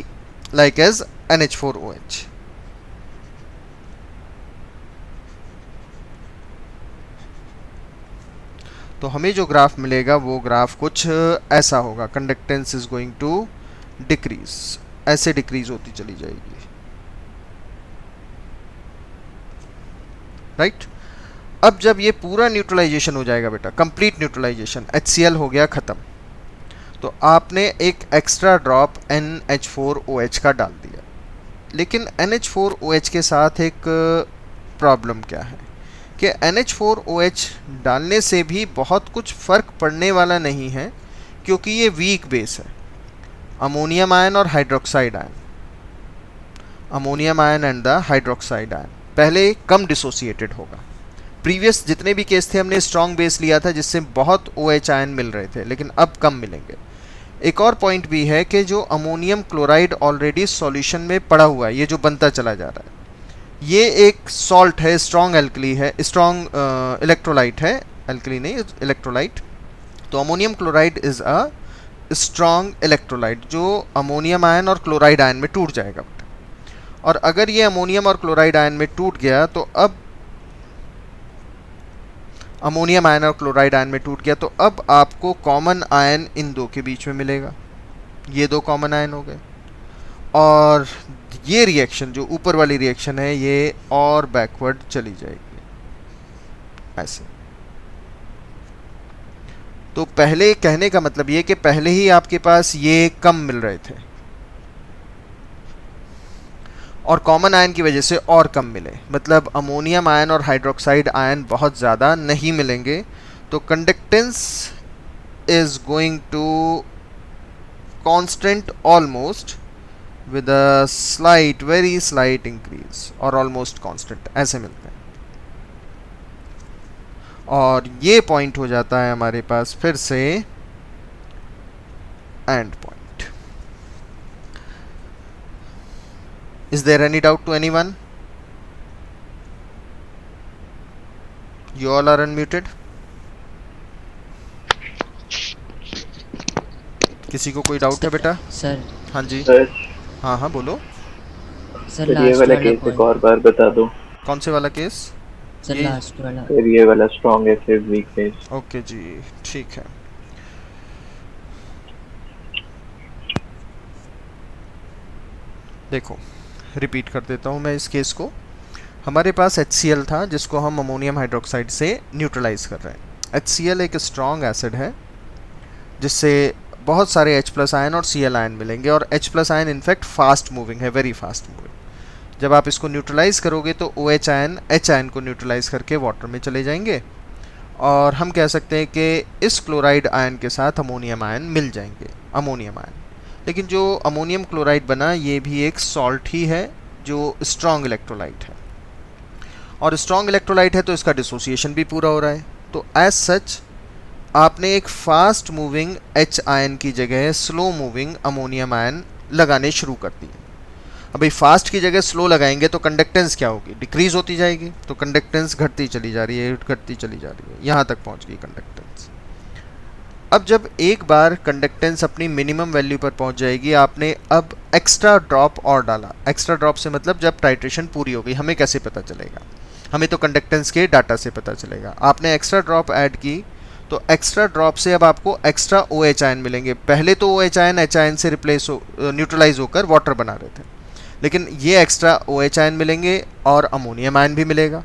Speaker 1: like as NH4OH, तो हमें जो ग्राफ मिलेगा वो ग्राफ कुछ ऐसा होगा, conductance is going to decrease, ऐसे डिक्रीज होती चली जाएगी, राइट। अब जब ये पूरा न्यूट्रलाइजेशन हो जाएगा बेटा, कंप्लीट न्यूट्रलाइजेशन, HCl हो गया ख़त्म, तो आपने एक एक्स्ट्रा ड्रॉप NH4OH का डाल दिया। लेकिन NH4OH के साथ एक प्रॉब्लम क्या है कि NH4OH डालने से भी बहुत कुछ फ़र्क पड़ने वाला नहीं है, क्योंकि ये वीक बेस है, अमोनियम आयन और hydroxide ion, ammonium ion and the hydroxide ion पहले कम डिसोसिएटेड होगा। प्रीवियस जितने भी केस थे हमने स्ट्रॉन्ग बेस लिया था जिससे बहुत OH आयन मिल रहे थे, लेकिन अब कम मिलेंगे। एक और पॉइंट भी है कि जो अमोनियम क्लोराइड ऑलरेडी सॉल्यूशन में पड़ा हुआ है, ये जो बनता चला जा रहा है, ये एक सॉल्ट है, स्ट्रॉन्ग एल्कली है, स्ट्रॉन्ग इलेक्ट्रोलाइट है, एल्कली नहीं इलेक्ट्रोलाइट। तो ammonium chloride is a strong electrolyte जो अमोनियम आयन और क्लोराइड आयन में टूट जाएगा। और अगर ये अमोनियम और क्लोराइड आयन में टूट गया तो अब अमोनियम आयन और क्लोराइड आयन में टूट गया तो अब आपको कॉमन आयन इन दो के बीच में मिलेगा, ये दो कॉमन आयन हो गए, और ये रिएक्शन जो ऊपर वाली रिएक्शन है ये और बैकवर्ड चली जाएगी ऐसे। तो पहले कहने का मतलब ये कि पहले ही आपके पास ये कम मिल रहे थे और कॉमन आयन की वजह से और कम मिले, मतलब अमोनियम आयन और हाइड्रोक्साइड आयन बहुत ज़्यादा नहीं मिलेंगे, तो conductance is going to constant almost with a slight very slight increase, और ऑलमोस्ट कांस्टेंट ऐसे मिलते हैं। और ये पॉइंट हो जाता है हमारे पास फिर से and point. Is there any doubt to anyone? You all are unmuted. किसी को कोई डाउट है बेटा?
Speaker 3: सर
Speaker 1: हाँ जी,
Speaker 2: सर
Speaker 1: हाँ हाँ बोलो।
Speaker 3: सर
Speaker 2: ये
Speaker 3: लास्ट
Speaker 2: वाला
Speaker 3: वाला
Speaker 2: केस एक
Speaker 3: पॉइंट
Speaker 2: और बार बता दो।
Speaker 1: कौन से वाला केस?
Speaker 3: सर,
Speaker 1: ये-
Speaker 3: लास्ट वाला।
Speaker 2: फिर ये वाला strong acid weak base.
Speaker 1: Okay जी, ठीक है। देखो रिपीट कर देता हूँ मैं इस केस को। हमारे पास HCl था जिसको हम अमोनियम हाइड्रोक्साइड से न्यूट्रलाइज कर रहे हैं। HCl एक स्ट्रॉन्ग एसिड है जिससे बहुत सारे H प्लस आयन और Cl आयन मिलेंगे, और H plus ion in fact fast moving है, वेरी फास्ट मूविंग। जब आप इसको न्यूट्रलाइज करोगे तो OH आयन H आयन को न्यूट्रलाइज करके वाटर में चले जाएंगे, और हम कह सकते हैं कि इस क्लोराइड आयन के साथ अमोनियम आयन मिल जाएंगे, अमोनियम आयन। लेकिन जो अमोनियम क्लोराइड बना ये भी एक सॉल्ट ही है जो स्ट्रॉन्ग इलेक्ट्रोलाइट है, और स्ट्रॉन्ग इलेक्ट्रोलाइट है तो इसका डिसोसिएशन भी पूरा हो रहा है। तो एज सच आपने एक फास्ट मूविंग H आयन की जगह स्लो मूविंग अमोनियम आयन लगाने शुरू कर दिए। अब भाई फास्ट की जगह स्लो लगाएंगे तो कंडक्टेंस क्या होगी? डिक्रीज होती जाएगी, तो कंडक्टेंस घटती चली जा रही है, घटती चली जा रही है, यहाँ तक पहुँच गई कंडक्टेंस। अब जब एक बार कंडक्टेंस अपनी मिनिमम वैल्यू पर पहुंच जाएगी, आपने अब एक्स्ट्रा ड्रॉप और डाला। एक्स्ट्रा ड्रॉप से मतलब जब टाइट्रेशन पूरी हो गई, हमें कैसे पता चलेगा? हमें तो कंडक्टेंस के डाटा से पता चलेगा। आपने एक्स्ट्रा ड्रॉप ऐड की तो एक्स्ट्रा ड्रॉप से अब आपको एक्स्ट्रा OH आयन मिलेंगे। पहले तो OH आयन H आयन से रिप्लेस हो न्यूट्रलाइज होकर वाटर बना रहे थे, लेकिन ये एक्स्ट्रा OH आयन मिलेंगे और अमोनियम आयन भी मिलेगा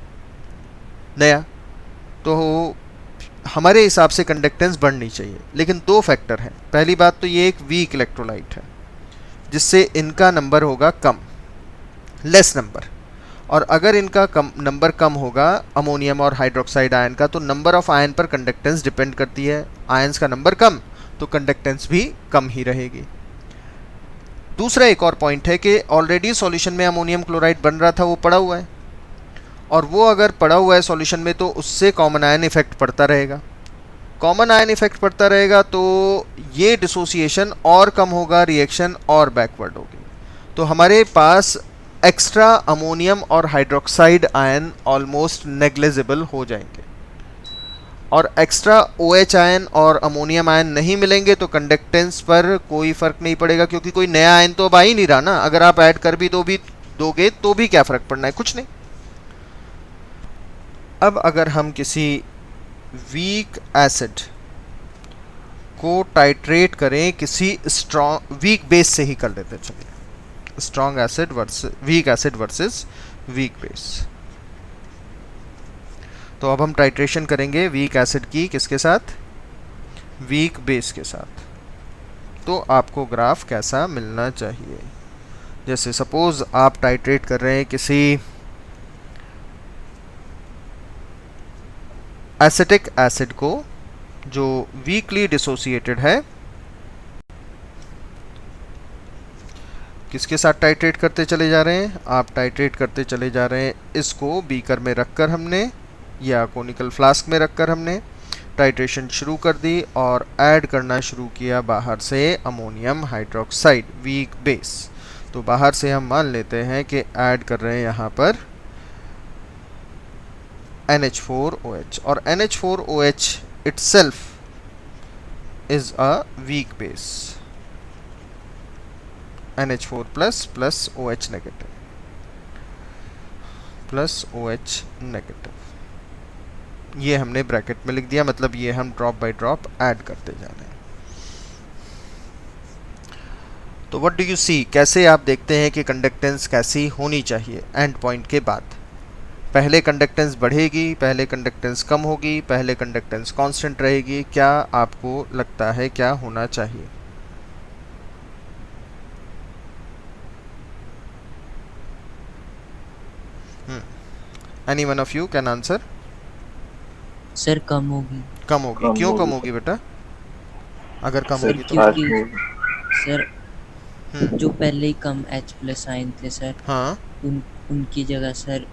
Speaker 1: नया। तो हमारे हिसाब से कंडक्टेंस बढ़नी चाहिए, लेकिन दो फैक्टर हैं। पहली बात तो ये एक वीक इलेक्ट्रोलाइट है जिससे इनका नंबर होगा कम, लेस नंबर, और अगर इनका नंबर कम होगा अमोनियम और हाइड्रोक्साइड आयन का, तो नंबर ऑफ आयन पर कंडक्टेंस डिपेंड करती है। आयंस का नंबर कम तो कंडक्टेंस भी कम ही रहेगी। दूसरा एक और पॉइंट है कि ऑलरेडी सॉल्यूशन में अमोनियम क्लोराइड बन रहा था, वो पड़ा हुआ है, और वो अगर पड़ा हुआ है सॉल्यूशन में तो उससे कॉमन आयन इफेक्ट पड़ता रहेगा। कॉमन आयन इफेक्ट पड़ता रहेगा तो ये डिसोसिएशन और कम होगा, रिएक्शन और बैकवर्ड होगी। तो हमारे पास एक्स्ट्रा अमोनियम और हाइड्रोक्साइड आयन ऑलमोस्ट नेग्लिजिबल हो जाएंगे, और एक्स्ट्रा OH आयन और अमोनियम आयन नहीं मिलेंगे तो कंडक्टेंस पर कोई फर्क नहीं पड़ेगा, क्योंकि कोई नया आयन तो अब आ ही नहीं रहा ना। अगर आप ऐड कर भी दोगे तो भी क्या फर्क पड़ना है, कुछ नहीं। अब अगर हम किसी वीक एसिड को टाइट्रेट करें किसी स्ट्रॉन्ग वीक बेस से ही कर लेते हैं, चलिए strong acid versus weak acid versus weak base. तो अब हम टाइट्रेशन करेंगे वीक एसिड की किसके साथ, वीक बेस के साथ। तो आपको ग्राफ कैसा मिलना चाहिए, जैसे सपोज आप टाइट्रेट कर रहे हैं किसी एसिटिक एसिड को जो वीकली डिसोसिएटेड है, किसके साथ टाइट्रेट करते चले जा रहे हैं, आप टाइट्रेट करते चले जा रहे हैं इसको बीकर में रखकर हमने, या कोनिकल फ्लास्क में रखकर हमने टाइट्रेशन शुरू कर दी और ऐड करना शुरू किया बाहर से अमोनियम हाइड्रोक्साइड वीक बेस। तो बाहर से हम मान लेते हैं कि ऐड कर रहे हैं यहाँ पर NH4OH, और NH4OH itself is a weak base, NH4 plus OH negative plus OH negative, ये हमने ब्रैकेट में लिख दिया, मतलब ये हम ड्रॉप बाय ड्रॉप ऐड करते जा रहे हैं। तो व्हाट डू यू सी, कैसे आप देखते हैं कि कंडक्टेंस कैसी होनी चाहिए एंड पॉइंट के बाद। पहले कंडक्टेंस बढ़ेगी, पहले कंडक्टेंस कम होगी, पहले कंडक्टेंस कांस्टेंट रहेगी, क्या आपको लगता है क्या होना चाहिए। Any one of you can answer.
Speaker 3: Sir कम होगी।
Speaker 1: कम होगी,
Speaker 2: कम
Speaker 1: क्यों
Speaker 2: होगी
Speaker 1: कम होगी बेटा, अगर कम
Speaker 3: सर
Speaker 1: होगी तो।
Speaker 3: क्योंकि सर जो पहले ही कम H+ आयन थे सर,
Speaker 1: हाँ
Speaker 3: उनकी जगह सर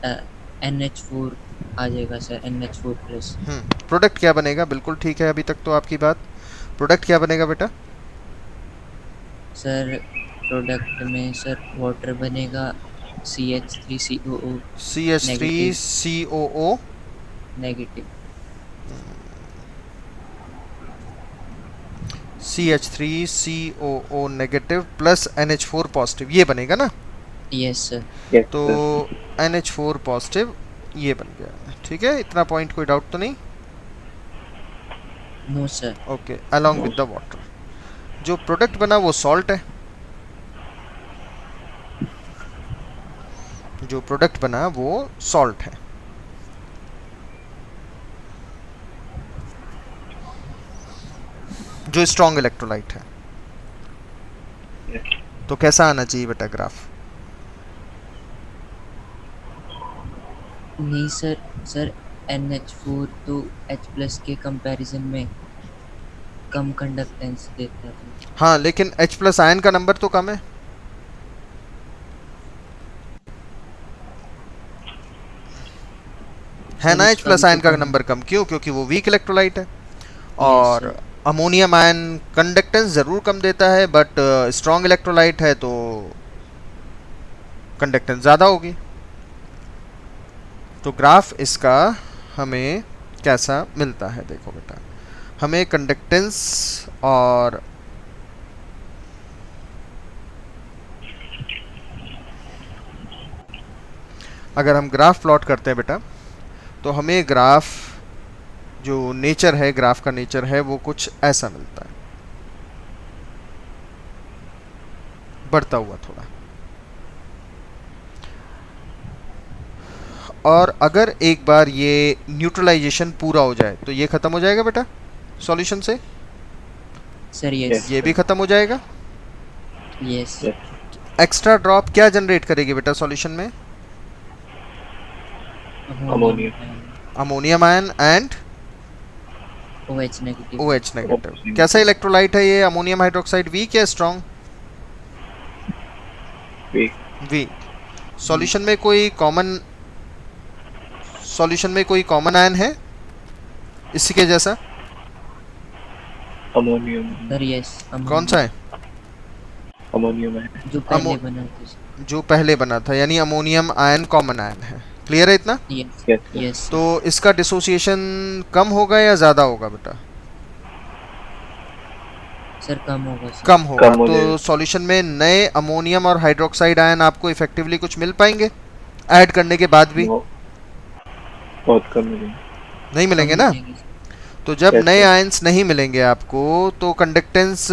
Speaker 3: NH4 आ जाएगा सर, NH4+।
Speaker 1: प्रोडक्ट क्या बनेगा, बिल्कुल ठीक है अभी तक तो आपकी बात। प्रोडक्ट क्या बनेगा बेटा।
Speaker 3: सर प्रोडक्ट में सर वाटर बनेगा CH3COO
Speaker 1: CH3COO
Speaker 3: negative.
Speaker 1: CH3COO negative plus NH4 positive, ये बनेगा ना।
Speaker 3: Yes sir.
Speaker 2: Yes,
Speaker 1: तो
Speaker 2: sir.
Speaker 1: NH4 पॉजिटिव ये बन गया, ठीक है, इतना पॉइंट कोई डाउट तो नहीं।
Speaker 3: No sir.
Speaker 1: Okay, along with the water जो प्रोडक्ट बना वो सॉल्ट है, जो प्रोडक्ट बना वो सॉल्ट है। जो स्ट्रॉन्ग इलेक्ट्रोलाइट है।
Speaker 2: Yes.
Speaker 1: तो कैसा आना चाहिए बेटा ग्राफ।
Speaker 3: नहीं सर, सर NH4 तो H+ के कंपैरिजन में कम कंडक्टेंस देता है।
Speaker 1: हाँ लेकिन H+ आयन का नंबर तो कम है ना। H+ आयन का नंबर कम क्यों, क्योंकि वो वीक इलेक्ट्रोलाइट है। और अमोनियम आयन कंडक्टेंस ज़रूर कम देता है, बट स्ट्रॉन्ग इलेक्ट्रोलाइट है तो कंडक्टेंस ज़्यादा होगी। तो ग्राफ इसका हमें कैसा मिलता है, देखो बेटा, हमें कंडक्टेंस और अगर हम ग्राफ प्लॉट करते हैं बेटा, तो हमें ग्राफ जो नेचर है, ग्राफ का नेचर है वो कुछ ऐसा मिलता है, बढ़ता हुआ थोड़ा। और अगर एक बार ये न्यूट्रलाइजेशन पूरा हो जाए तो ये खत्म हो जाएगा बेटा सॉल्यूशन से,
Speaker 3: सर यस
Speaker 1: ये भी खत्म हो जाएगा।
Speaker 3: यस
Speaker 1: एक्स्ट्रा ड्रॉप क्या जनरेट करेगी बेटा सॉल्यूशन में? Ammonium ion and
Speaker 3: OH negative.
Speaker 1: OH negative. कैसा इलेक्ट्रोलाइट है ये अमोनियम हाइड्रोक्साइड, वीक या स्ट्रॉन्ग? वीक। सॉल्यूशन में कोई कॉमन आयन है इसी के जैसा?
Speaker 2: अमोनियम।
Speaker 3: सर यस
Speaker 1: कौन सा है?
Speaker 2: अमोनियम है।
Speaker 3: जो पहले बना था।
Speaker 1: जो पहले बना था, यानी अमोनियम आयन कॉमन आयन है। क्लियर है इतना?
Speaker 3: Yes
Speaker 2: Yes.
Speaker 3: यस
Speaker 1: तो इसका डिसोसिएशन कम होगा या ज़्यादा होगा बेटा?
Speaker 3: सर कम होगा सर।
Speaker 1: कम होगा।
Speaker 2: कम हो
Speaker 1: तो
Speaker 2: जाएगा।
Speaker 1: सॉल्यूशन में नए अमोनियम और हाइड्रोक्साइड आयन आपको इफेक्टिवली कुछ मिल पाएंगे ऐड करने के बाद भी?
Speaker 2: बहुत कम मिलेंगे।
Speaker 1: नहीं मिलेंगे
Speaker 3: कम
Speaker 1: ना?
Speaker 3: मिलेंगे सर।
Speaker 1: तो जब
Speaker 2: Yes,
Speaker 1: नए
Speaker 2: sir.
Speaker 1: आयंस नहीं मिलेंगे आपको तो कंडक्टेंस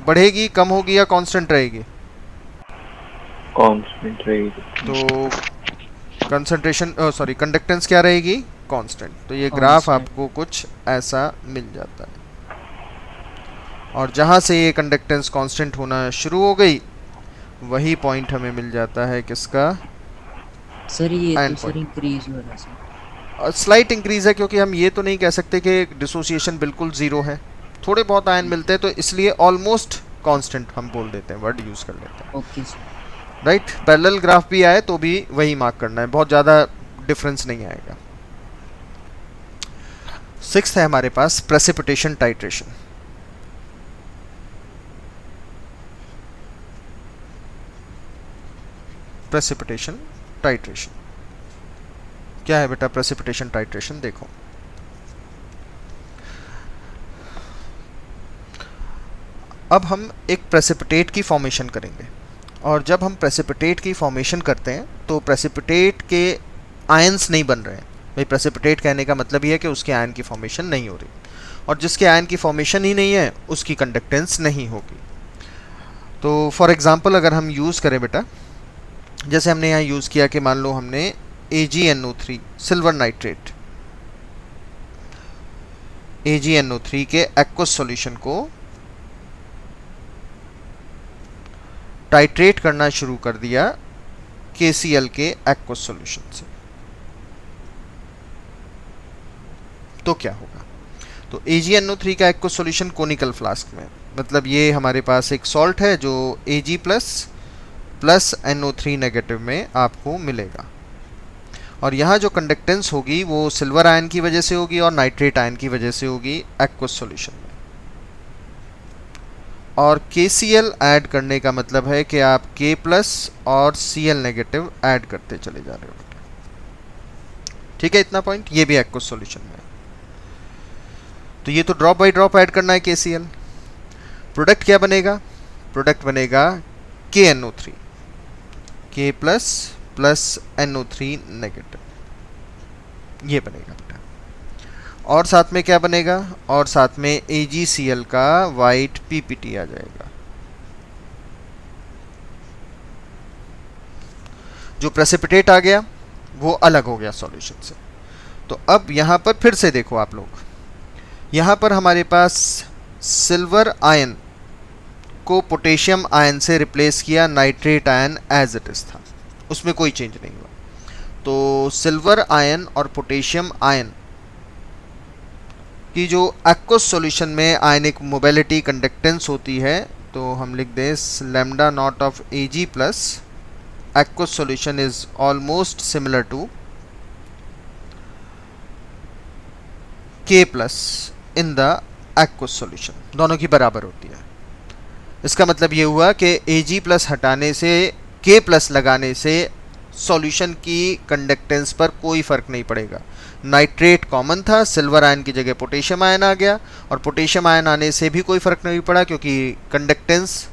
Speaker 1: बढ़ेगी, कम होगी या कांस्टेंट रहेगी?
Speaker 2: कांस्टेंट रहेगी।
Speaker 1: तो कंडक्टेंस क्या रहेगी? कांस्टेंट। तो ये ग्राफ
Speaker 3: Constant.
Speaker 1: आपको कुछ ऐसा मिल जाता है। और जहाँ से ये कंडक्टेंस कांस्टेंट होना शुरू हो गई वही पॉइंट हमें मिल जाता है किसका?
Speaker 3: सर ये
Speaker 1: End
Speaker 3: तो सर
Speaker 1: point.
Speaker 3: इंक्रीज हो रहा है सर।
Speaker 1: स्लाइट इंक्रीज है, क्योंकि हम ये तो नहीं कह सकते कि डिसोसिएशन बिल्कुल ज़ीरो है, थोड़े बहुत आयन मिलते हैं, तो इसलिए ऑलमोस्ट कांस्टेंट हम बोल देते हैं, वर्ड यूज़ कर लेते हैं।
Speaker 3: Okay sir.
Speaker 1: Right. Parallel graph भी आए तो भी वही मार्क करना है, बहुत ज़्यादा डिफरेंस नहीं आएगा। सिक्स्थ है हमारे पास प्रेसिपिटेशन टाइट्रेशन। प्रेसिपिटेशन टाइट्रेशन क्या है बेटा? प्रेसिपिटेशन टाइट्रेशन देखो, अब हम एक प्रेसिपिटेट की फॉर्मेशन करेंगे, और जब हम प्रेसिपिटेट की फॉर्मेशन करते हैं तो प्रेसिपिटेट के आयंस नहीं बन रहे हैं। भाई प्रेसिपिटेट कहने का मतलब ये है कि उसके आयन की फॉर्मेशन नहीं हो रही, और जिसके आयन की फॉर्मेशन ही नहीं है उसकी कंडक्टेंस नहीं होगी। तो फॉर एग्जांपल अगर हम यूज़ करें बेटा, जैसे हमने यहाँ यूज़ किया कि मान लो हमने AgNO3 सिल्वर नाइट्रेट, AgNO3 के एक्वस सॉल्यूशन को टाइट्रेट करना शुरू कर दिया KCl के एक्वस सॉल्यूशन से, तो क्या होगा? तो AgNO3 का एक्वस सॉल्यूशन कोनिकल फ्लास्क में, मतलब ये हमारे पास एक सॉल्ट है जो Ag प्लस NO3 नेगेटिव में आपको मिलेगा, और यहाँ जो कंडक्टेंस होगी वो सिल्वर आयन की वजह से होगी और नाइट्रेट आयन की वजह से होगी एक्वस सॉल्यूशन में। और KCl ऐड करने का मतलब है कि आप K प्लस और Cl नेगेटिव ऐड करते चले जा रहे हो। ठीक है इतना पॉइंट? ये भी एक्वस सॉल्यूशन में है, तो ये तो ड्रॉप बाय ड्रॉप ऐड करना है KCl। प्रोडक्ट क्या बनेगा? प्रोडक्ट बनेगा KNO3, K plus plus NO3 negative, ये बनेगा बेटा। और साथ में क्या बनेगा? और साथ में AgCl का वाइट PPT आ जाएगा। जो प्रेसिपिटेट आ गया वो अलग हो गया सॉल्यूशन से। तो अब यहाँ पर फिर से देखो आप लोग, यहाँ पर हमारे पास सिल्वर आयन को पोटेशियम आयन से रिप्लेस किया, nitrate ion as it is था, उसमें कोई चेंज नहीं हुआ। तो सिल्वर आयन और पोटेशियम आयन की जो एक्वस सॉल्यूशन में आयनिक मोबिलिटी कंडक्टेंस होती है, तो हम लिख दें lambda naught of Ag plus aqueous solution is almost similar to K plus in the aqueous solution, दोनों की बराबर होती है। इसका मतलब ये हुआ कि Ag प्लस हटाने से K प्लस लगाने से सॉल्यूशन की कंडक्टेंस पर कोई फ़र्क नहीं पड़ेगा। नाइट्रेट कॉमन था, सिल्वर आयन की जगह पोटेशियम आयन आ गया, और पोटेशियम आयन आने से भी कोई फ़र्क नहीं पड़ा क्योंकि conductance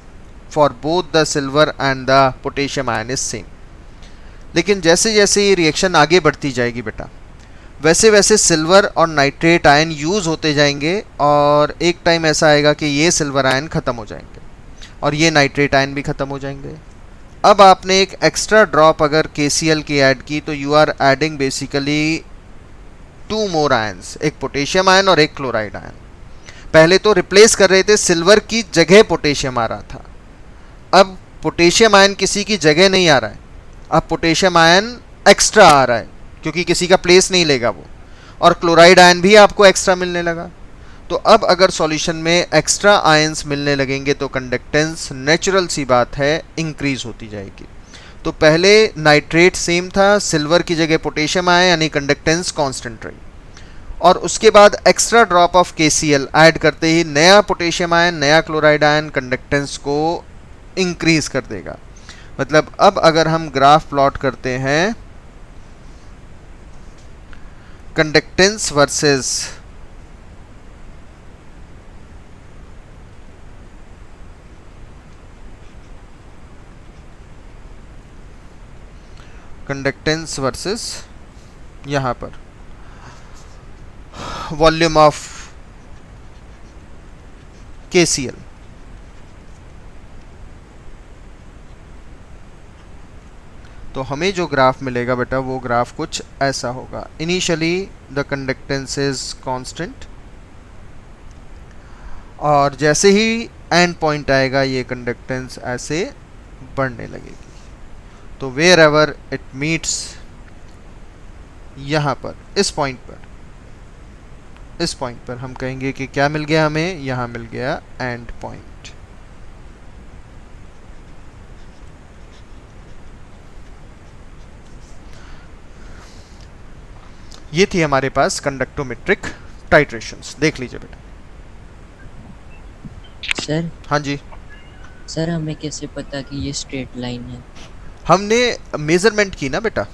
Speaker 1: for both the silver and the potassium ion is same. लेकिन जैसे जैसे ये रिएक्शन आगे बढ़ती जाएगी बेटा, वैसे वैसे सिल्वर और नाइट्रेट आयन यूज़ होते जाएंगे और एक टाइम ऐसा आएगा कि ये सिल्वर आयन ख़त्म हो जाएंगे और ये नाइट्रेट आयन भी ख़त्म हो जाएंगे। अब आपने एक एक्स्ट्रा ड्रॉप अगर KCl की ऐड की तो you are adding basically 2 more ions, एक पोटेशियम आयन और एक क्लोराइड आयन। पहले तो रिप्लेस कर रहे थे, सिल्वर की जगह पोटेशियम आ रहा था, अब पोटेशियम आयन किसी की जगह नहीं आ रहा है, अब पोटेशियम आयन एक्स्ट्रा आ रहा है क्योंकि किसी का प्लेस नहीं लेगा वो, और क्लोराइड आयन भी आपको एक्स्ट्रा मिलने लगा। तो अब अगर सॉल्यूशन में एक्स्ट्रा आयंस मिलने लगेंगे तो कंडक्टेंस नेचुरल सी बात है इंक्रीज होती जाएगी। तो पहले नाइट्रेट सेम था, सिल्वर की जगह पोटेशियम आया यानी कंडक्टेंस कांस्टेंट रही, और उसके बाद extra drop of KCl add करते ही नया पोटेशियम आयन, नया क्लोराइड आयन कंडक्टेंस को इंक्रीज कर देगा। मतलब अब अगर हम ग्राफ प्लॉट करते हैं कंडक्टेंस वर्सेस यहाँ पर वॉल्यूम ऑफ KCl, तो हमें जो ग्राफ मिलेगा बेटा वो ग्राफ कुछ ऐसा होगा। Initially the conductance is constant और जैसे ही एंड पॉइंट आएगा ये कंडक्टेंस ऐसे बढ़ने लगेगी। तो वेयर एवर इट मीट्स, यहाँ पर इस पॉइंट पर हम कहेंगे कि क्या मिल गया हमें, यहाँ मिल गया एंड पॉइंट। ये थी हमारे पास कंडक्टोमेट्रिक टाइट्रेशंस, देख लीजिए बेटा।
Speaker 3: सर
Speaker 1: हाँ जी,
Speaker 3: सर हमें कैसे पता कि ये स्ट्रेट लाइन है?
Speaker 1: हमने मेजरमेंट की ना बेटा,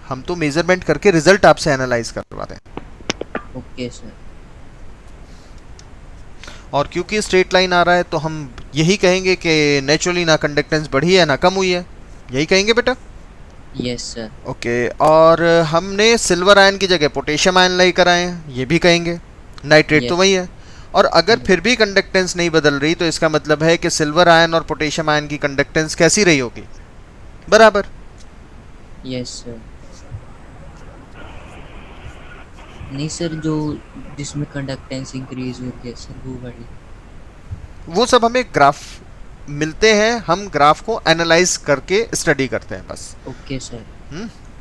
Speaker 1: हम तो मेजरमेंट करके रिजल्ट आपसे एनालाइज करवाते हैं।
Speaker 3: Okay sir.
Speaker 1: और क्योंकि स्ट्रेट लाइन आ रहा है तो हम यही कहेंगे कि नेचुरली ना कंडक्टेंस बढ़ी है ना कम हुई है, यही कहेंगे बेटा।
Speaker 3: Yes sir.
Speaker 1: ओके, और हमने सिल्वर आयन की जगह पोटेशियम आयन लेकर आए हैं, ये भी कहेंगे। नाइट्रेट तो
Speaker 3: Yes.
Speaker 1: वही है, और अगर फिर भी कंडक्टेंस नहीं बदल रही तो इसका मतलब है कि सिल्वर आयन और पोटेशियम आयन की कंडक्टेंस कैसी रही होगी, बराबर।
Speaker 3: Yes sir. नहीं सर, जो जिसमें कंडक्टेंस इंक्रीज होती है सर वो वाली।
Speaker 1: वो सब हमें ग्राफ मिलते हैं, हम ग्राफ को एनालाइज करके स्टडी करते हैं बस।
Speaker 3: Okay sir.